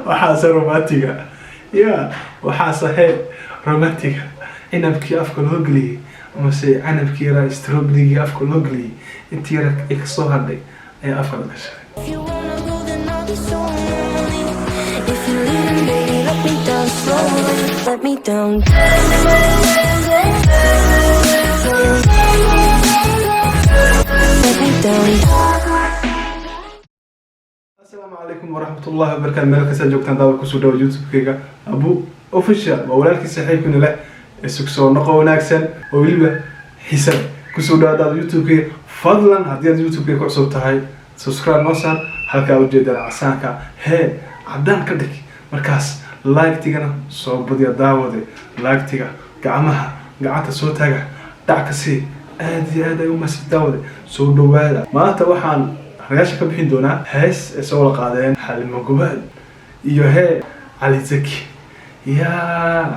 وحاسة رومانتيكا يا وحاسة هي رومانتيكا عنبكي أفكار هجلي ومسي عنبكي را استروبري أفكار هجلي انتي راك إكسو هادي أي أفكار قشري Let me down. السلام عليكم ورحمة الله وبركاته. مالك سجوكتان داول كسودة يوتيوب كيكا أبو أوفيشال وولالك سحيكون له السكسور نقو ناكسن ويلبه حساب كسودة داول يوتيوب كي فضلا هدية يوتيوب كي كعصوب تهاي سبسكرايب نوصل حلقة وجيدة العسانكا هي عدان كدك مركز لايك تيغنا سو بديا داودي لايك تيغا قعمها قعدت سو تاغا دعكسي aad ay u masii daawada soo dhawaada maanta waxaan ragaasha ka bixin doonaa hees soo la qaadeen Xalimo Gobaal iyo Ali Zaki ya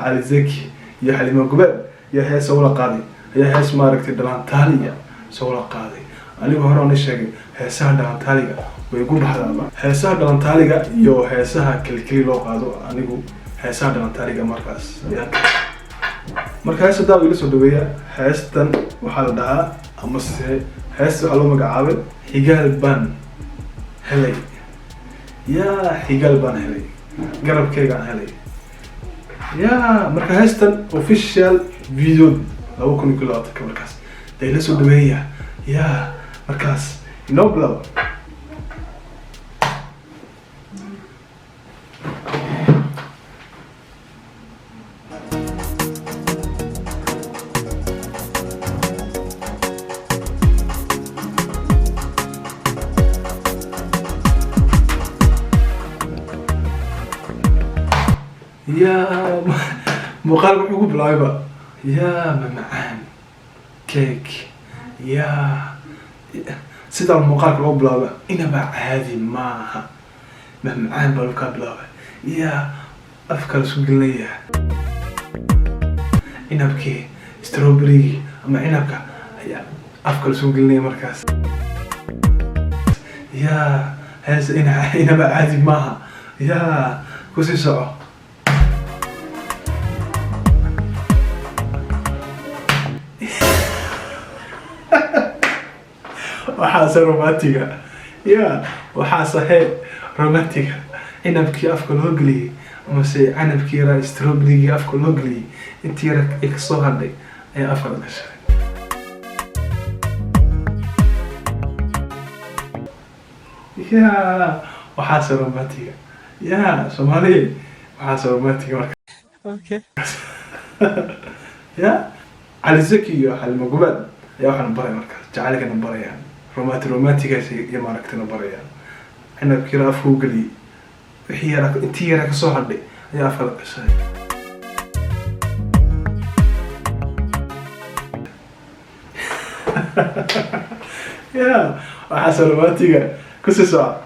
Ali Zaki iyo Xalimo Gobaal iyo hees soo la qaaday iyo hees maaragtay dhalantaaliga soo la qaaday anigu hore aan sheegay heesaha dhalantaaliga way ugu baxdaaba heesaha dhalantaaliga iyo heesaha kilkili loo qaado anigu heesaha dhalantaaliga markaas markaas daa ila soo dhaweeya heestan waxa la dhahaa ama hees waxa loo magacaabay Xigaal Baan Helay ya Xigaal Baan Helay garabkayga helay ya marka heestan official video lagu kun kulaata markaas daa ila soo dhaweeya ya markaas no blow يا مقال وحقوق بلايبا يا ممعان كيك يا سيدا المقال وحقوق بلايبا إنا بعادي معها ممعان بالوكا بلايبا يا أفكار سوقلنا يا إنا بكي ستروبري أما إنا بكا يا أفكار سوقلنا مركز يا هاز إنا بعادي معها يا كوسي سعو وحاسة رومانتيكا يا وحاسة هي رومانتيكا عنبكي أفكار هجلي ومسي عنبكي را استروبري أفكار هجلي انتي راك إكسو هادي أي أفكار قشري يا وحاسة رومانتيكا يا سومالي وحاسة رومانتيكا اوكي يا علي زكي يا حلimo Gobaal يا waxaan baray markaas jacayl barayaan رومانتيكا شيء ما ركتنا بريان أنا بكرة فوق لي هي رك أنتي رك صهدي يا فرق شيء يا وحاسة رومانتيكا كل ساعة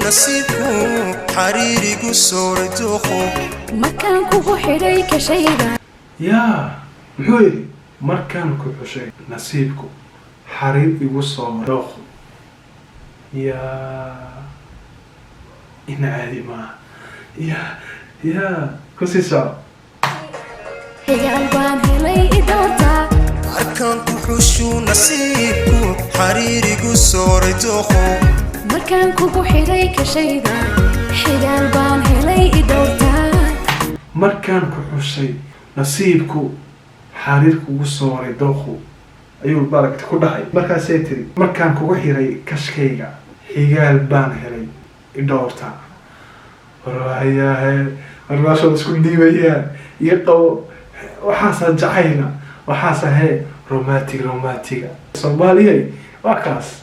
نصيبكو حريري صورة دوخو مكان كوكو حري كشيدا يا محوي مكان كوكو شيء نصيبكو حريري صورة دوخو يا إن عادي ما يا كوسي سا حيال بان هلي إدورتا مكان كوكو نصيبكو حريري صورة دوخو markaan kugu xiray ka shayda xigaal baan helay idowrtaa markaan ku xushay nasiibku xariirku ugu sooray dooqo ayuu barakti ku dhahay markaas ay tiri markaan kugu xiray kashkayga xigaal baan helay idowrtaa waraayahay arwaasho isku dhiibayaan iyo qabo waxaas jacayna waxaas ahay romantiga Soomaaliyeed waa kaas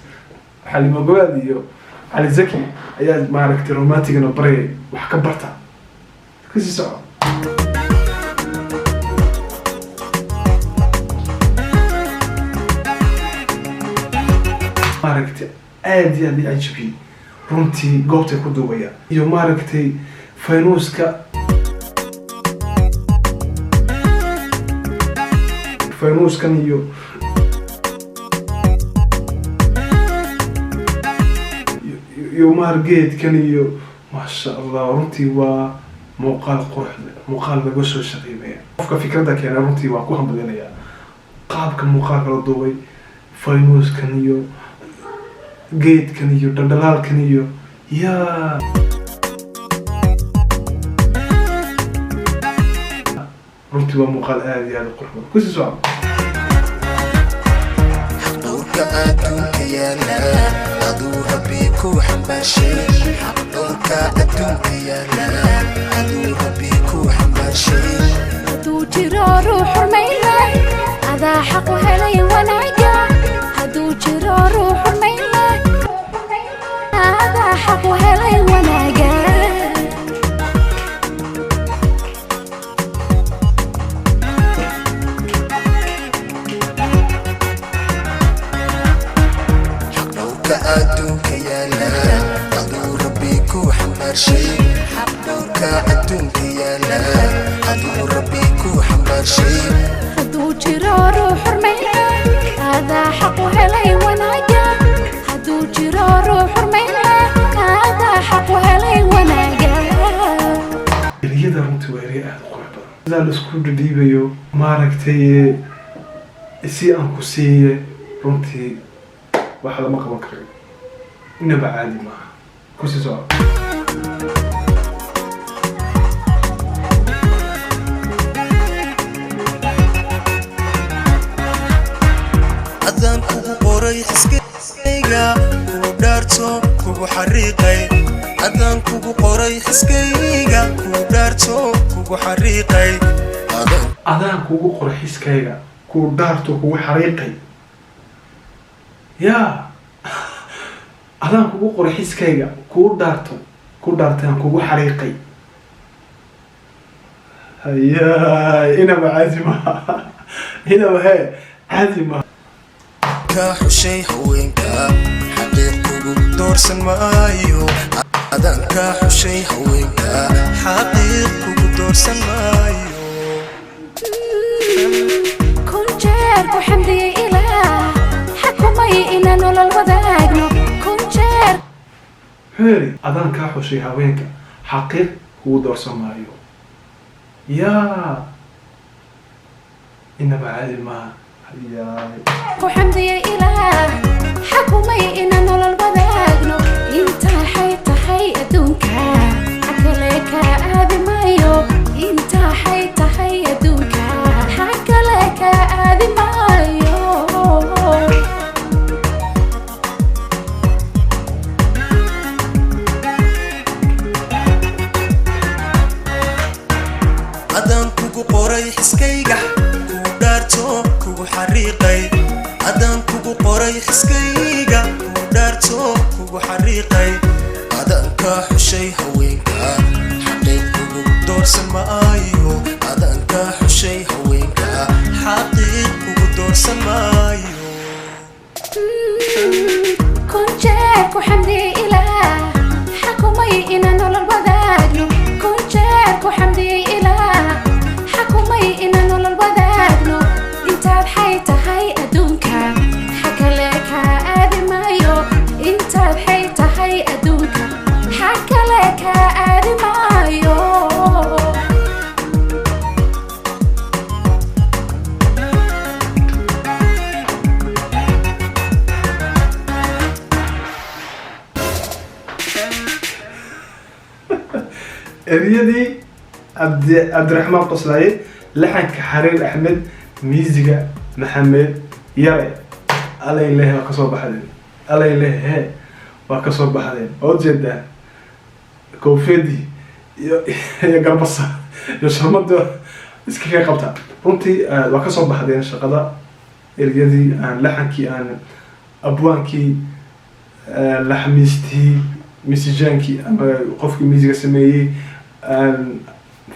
Xalimo Gobaal iyo Ali Zaki ayaa maaragtay romantigana baray wax ka barta kasi soo maaragtay aad iyo aad cajibi runtii goobta ku duubaya iyo maaragtay faynuuskan iyo maargeedkan iyo maasha allah runtii waa muuqaal quruxda muuqaal laga soo shaqeynaya qofka fikradda keena runtii waa ku hambalinayaa qaabka muuqaalka la duubay faynuuskan iyo geedkan iyo dhandhalaalkan iyo yaa runtii waa muuqaal aad iyo aad u qurux badan kusii socda dhowrka adduunka yaala aduu rabbi ku xambaarshay dhowrka adduunka yaala aduu rabbi ku xambaarshay hadduu jiro ruux xurmaynay adaa xaq u helay wanaaga hadduu jiro ruux xurmaynay adaa xaq u helay wanaaga adduunka yaala aduu rabbi ku xambaarshay dhowrka adduunka yaala aduu rabbi ku xambaarshay hadduu jiro ruux xurmaynay adaa xaq u helay wanaaga hadduu jiro ruux xurmaynay adaa xaq u helay wanaaga eriyada runtii waa eriya aad u qurux badan sidaa laisku dhidhiibayo maaragtay si aan ku siiye runtii wax lama qaban karayo inaba caadi maaha kusii soco adaan kugu qoray xiskayga kugu dhaarto kugu xariiqay adaan kugu qoray xiskayga kugu dhaarto kugu xariiqay adaan kugu qoray xiskayga kugu dhaarto kugu xariiqay yaa adaan kugu qoray xiskayga kugu dhaartay aan kugu xariiqay hayaa inaba caadi maaha inaba hee caadi maaha ka xushay haweenka xaqiiq kugu doorsan maayo adaan ka xushay haweenka xaqiiq kugu doorsan maayo kun jeer ku xamdiyey ilaah xakumay inaan nolol wadaagno kun jeer heeri adaan kaa xushay haweenka xaqiiq kugu doorsan maayo yaa inaba caadi maaha hayaay ku xamdiyey ilaah xakumay inaan nolol wadaagno intaa xay tahay adduunka xakale ka aadi maayo intaa xay tahay adduunka xakale ka aadi maayo adaan kugu qoray xiskayga kugu dhaarto kugu xariiqay adaan kugu qoray xiskayga kugu dhaarto kugu xariiqay adaan ka xushay haweenka xaqiiq kugu doorsan maayo adaan ka xushay haweenka xaqiiq kugu doorsan maayo kun jeer ku xamdiyey ilaah xakumay inaan nolol wadaagno kun jeer ku xamdiyey ilaah xakumay inaan nolol wadaagno intaad xay tahay adduunka xakale ka aadi maayo intaad xay tahay adduunka xakale ka aadi maayo eriyadii cabdiraxmaan qoslaaye laxanka xariir axmed miisiga maxamed yare alayleh waa kasoo baxdeen alayleh he waa kasoo baxdeen oo jeedaa koofeedii iyo garbasa iyo sharmada iska ka qabta runtii waa kasoo baxdeen shaqada eriyadii aan laxankii aan abwaankii laxmiistii misijaankii ama qofkii miisiga sameeyey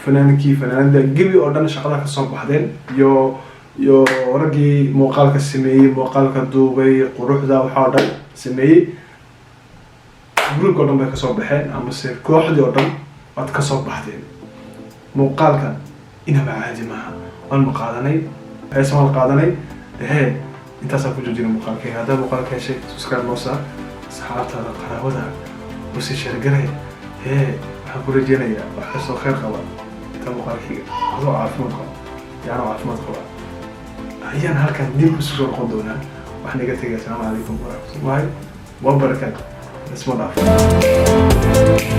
fanaankii fanaanada gebi oo dhan shaqada kasoo baxdeen iyo raggii muuqaalka sameeyey muuqaalka duubay quruxda waxaa o dhan sameeyey groupka o dhan bay kasoo baxeen amase kooxdii oo dhan waad ka soo baxdeen muuqaalkan inaba caadi maaha waan maqaadanay heesmaan qaadanay intaasaan ku joojina muuqaalkayga haddaa muuqaalka heshay subscribe noo saar asxaabtaada qaraabada usii sheergalay waxaan ku rajeynayaa wax kastoo khayr qaba inta muuqaalkayga adoo caafimaad qaba yaanoo caafimaad qaba ayaan halkan dib isu soo noqon doonaa wax naga tegay assalaamu calaykum waraxmatullaahi wabarakaatu isma dhaaf